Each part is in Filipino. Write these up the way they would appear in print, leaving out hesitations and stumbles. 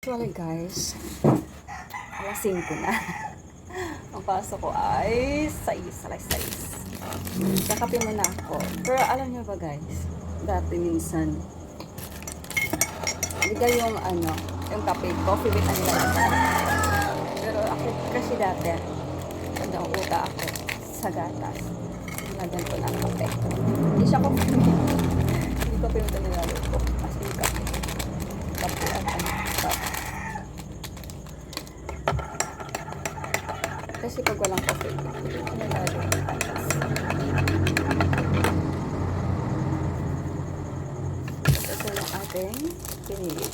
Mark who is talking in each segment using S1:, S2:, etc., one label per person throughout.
S1: Actually guys, alas 5 na. Ang pasok ko ay 6, alas 6. Kakape muna ako. Pero alam niyo ba guys, dati minsan, hindi yung yung kape, coffee with ano lang. Pero ako kasi dati, pag nauuta ako sa gatas, nilagyan ko ng kape. Hindi siya coffee. Hindi coffee with ano nilalagay ko. As in kape. Kape at kasi pag walang coffee, nilalagay ko gatas. Ito yung ating pinili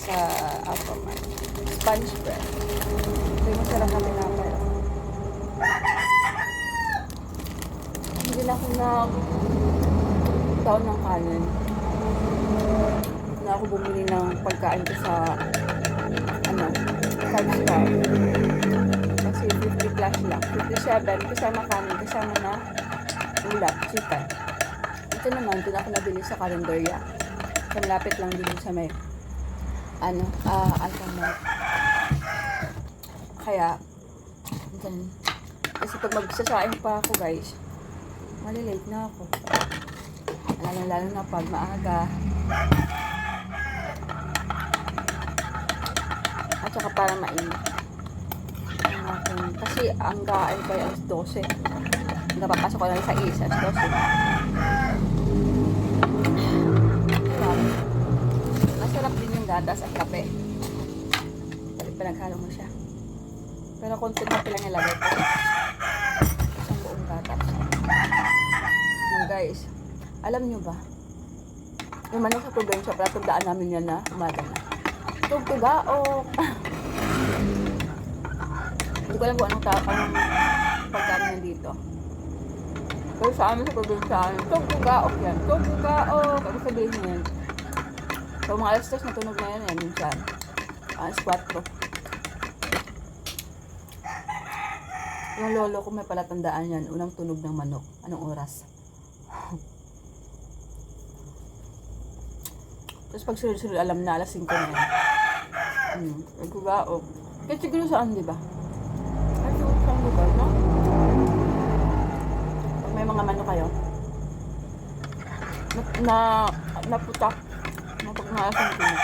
S1: sa Alphaman. Sponge bread. Ito yung masarap na pinapay. Hindi na ako taon ng kanin. Na ako bumili ng pagkain ko sa 5-star. Kasi 50 plus lang. 57 kasama kanin, kasama na ulat, chicken. Ito naman, doon ako nabili sa Calendaria. Sa malapit lang din sa may Alphamart. Kaya, dyan. Kasi pag magsasaing pa ako guys, malilate na ako. Lalo na pag maaga. At saka para mainit. Kasi ang gaan ko ay alas 12. Napapasok ko lang sa isa, alas 12. Masarap din yung gatas at kape. Pag pinaghalo mo siya. Pero konti na lang ilagay ko. Isang buong gatas. Guys, alam nyo ba? Yung manok sa probinsya, pala tundaan namin yan na umaga na. Tugtuga o... Hindi ko alam kung anong pagkain nandito. Pero sa amin sa probinsya, tugtuga o yan. Tugtuga o... Kaya sabihin nyo yan. So mga alas 3 natunog na yan minsan. Alas 4. Yung lolo ko may palatandaan yan. Unang tunog ng manok. Anong oras? Tapos pag sunod-sunod alam na alas 5 na yan. Nagkugao. Kahit siguro saan, di ba? Kahit siguro saan lugar, no? Pag may mga mano kayo, naputak. Pag mga alas 5 na.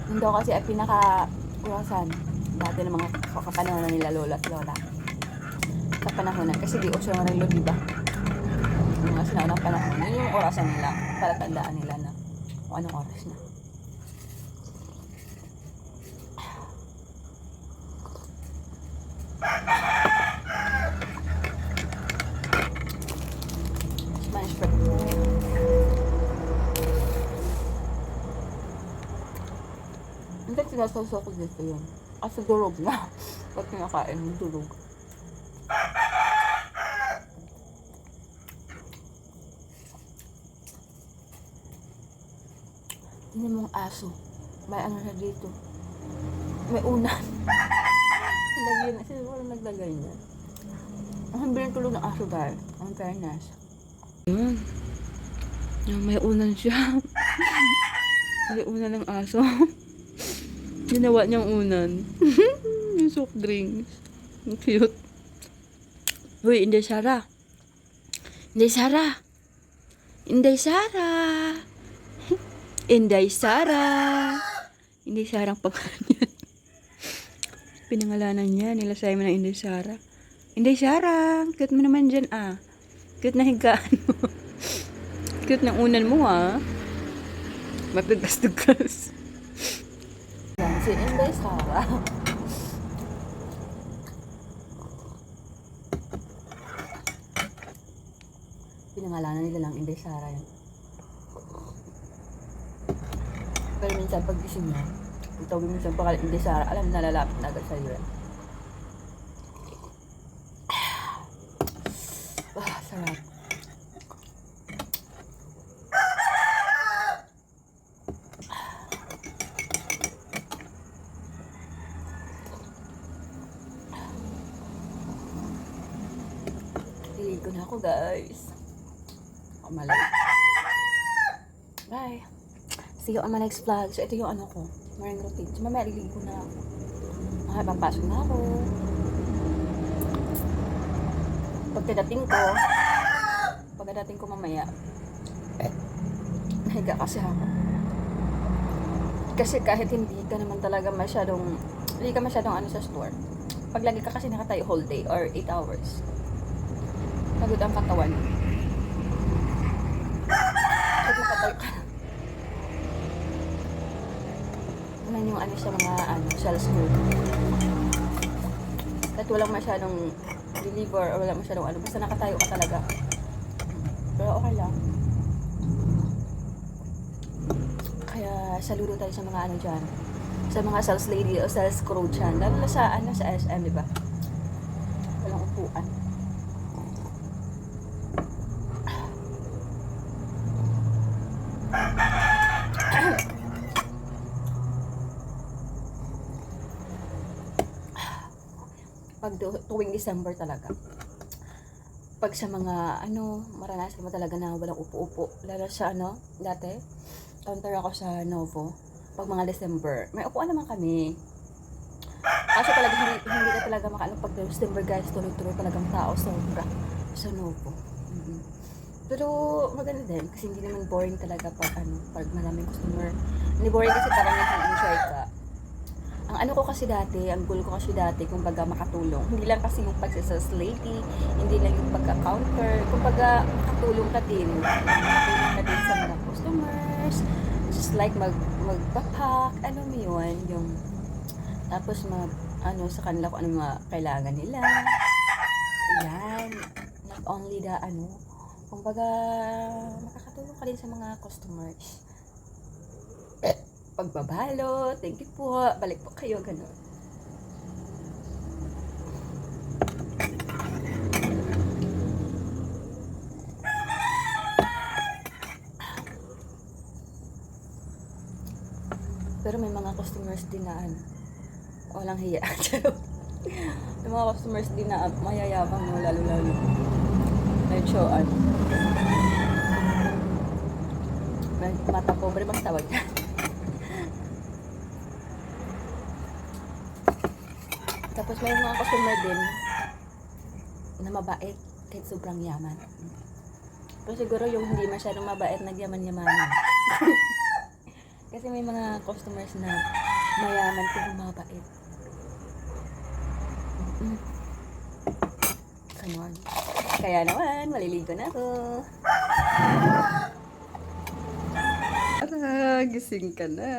S1: Yun daw kasi ay pinaka-urasan dati ng mga kapanahonan nila lola at lola. Kapanahonan. Kasi di uso ng relo, di ba? Yung mga sinaunang panahon, yun yung orasan nila, para tandaan nila na kung anong oras na. Spanish bread. Hindi sinasawsaw ko dito yun. Kasi durog na. Pag kinakain mo, durog. Hindi mong aso. May ano na dito. May unan. Naglagay na. Sino walang naglagay niya? Ang hambing tulog ng aso dahil. Ang fairness. Yun. May unan siya. May unan ng aso. Ginawa niyang unan. Yung soft drinks. Ang cute. Uy, Inday Sara. Inday Sara. Inday Sara. Inday Sara. Inday Sara ang pangalan niya. Pinangalanan niya. Nilasay mo na Inday Sara. Inday Sara. Cute mo naman dyan ah. Cute na higaan mo. Cute ng unan mo ah. Matugas-tugas. Yan si Inday Sara. Pinangalanan nila lang Inday Sara yan. Pero minsan pag gising niya, tawag minsan pa Inday Sara, alam na lalapit na agad sa'yo yan. Sarap. Hilig ko na ako guys. Malay. Bye! See you on my next vlog. So, ito yung ano ko. Morning routine. So, mamaya liligo na ako. Papasok na ako. Pagkadating ko mamaya, nahiga kasi ako. Kasi kahit hindi ka masyadong ano sa store, pag lagi ka kasi nakatayo whole day or 8 hours, pagod ang katawan. Pag nakatayo ka, naman yung ano sa mga sales mood. Kahit walang masyadong deliver or walang masyadong basta nakatayo ka talaga. Pero okay lang. Kaya saludo tayo sa mga dyan, sa mga sales lady o sales crew dyan, lalo na sa sa SM, diba? Walang upuan. Pag tuwing December talaga, pag sa mga maranasan mo talaga na walang upo-upo, lalo sa dati counter ako sa Novo, pag mga December may upuan naman kami, kaso talaga hindi ka talaga pag December guys, tuloy-tuloy talagang tao sobra sa Novo. Pero maganda din kasi hindi naman boring talaga pag maraming customer. Hindi boring kasi parang nag-enjoy ka. Ang ko kasi dati, ang goal ko kasi dati, kumbaga makatulong. Hindi lang kasi yung pag-sales lady, hindi lang yung pagka-counter, kumbaga makatulong ka din. Makatulong ka din sa mga customers, just like magpapak, mo yun, yung, tapos sa kanila kung ano mga kailangan nila. Yan, not only the kumbaga makakatulong ka din sa mga customers. Pagbabalo, thank you po, balik po kayo, gano'n. Pero may mga customers din na walang hiya. May mga customers din na mayayabang mo, lalo-lalo. Medyo mata pobre mas tawag niya. Tapos may mga customer din na mabait kahit sobrang yaman. Pero siguro yung hindi masyadong mabait, nagyaman-yamanan. Kasi may mga customers na mayaman pero mabait. Come on. Kaya naman, maliligo na ako. Gising ka na.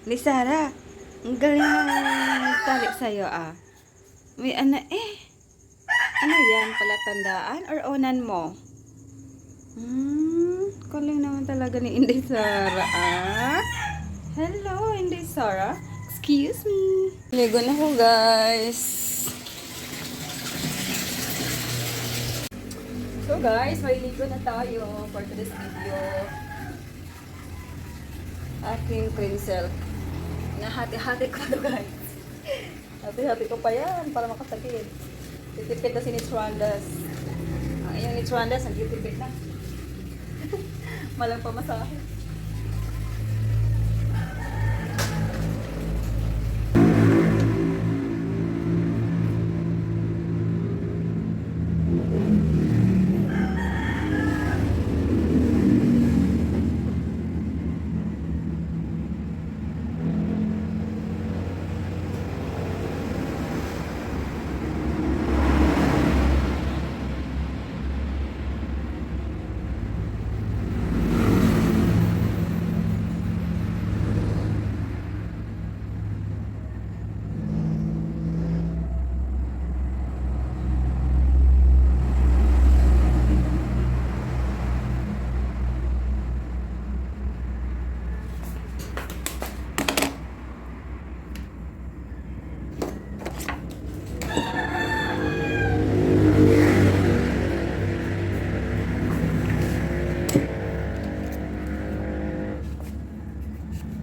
S1: Ni Sarah, ang galing ng tali sa'yo May ano yan, palatandaan or onan mo? Galing naman talaga ni Inday Sarah Hello, Inday Sarah. Excuse me. Ligo na ko, guys. So guys, maliligo na tayo for today's video. Aking princess. Nahati-hati ko to, guys. Hati-hati ko pa yan para makasagin. Titipid na si Nitrandas. Ang iyong Nitrandas, ang titipid na. Malang pamasahe.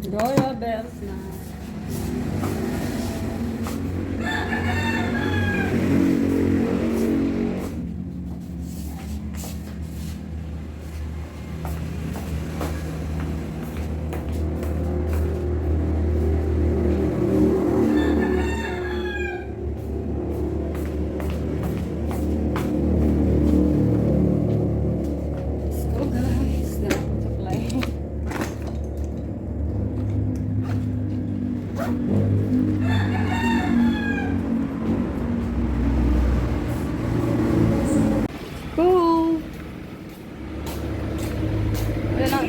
S1: Doorbells na.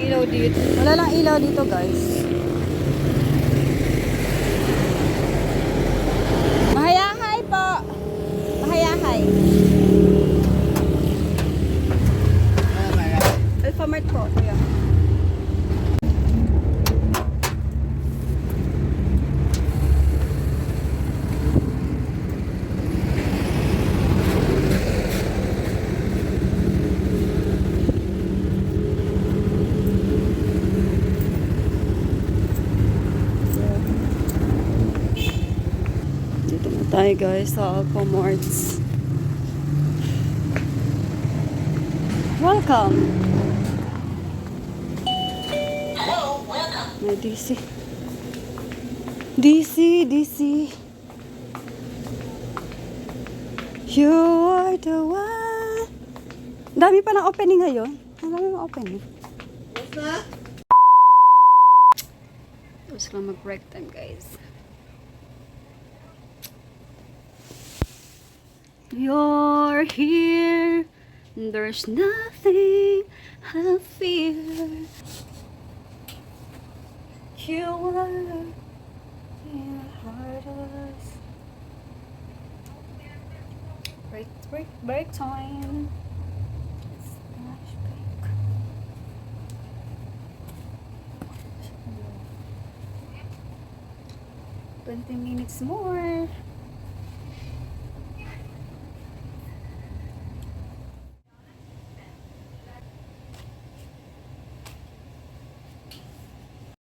S2: ilaw dito. Wala lang ilaw dito, guys. Mahayahay po. Mahayahay. Alphamart po, kuya. Dito na tayo, guys, sa Alphamarts. Welcome. May DC. DC. You are the one. Dami pa ng opening ngayon. Ang dami ng opening. Tapos lang mag-break time, guys. You're here. There's nothing I fear. You are in the heart of us. Break time. Splash break. 20 minutes more.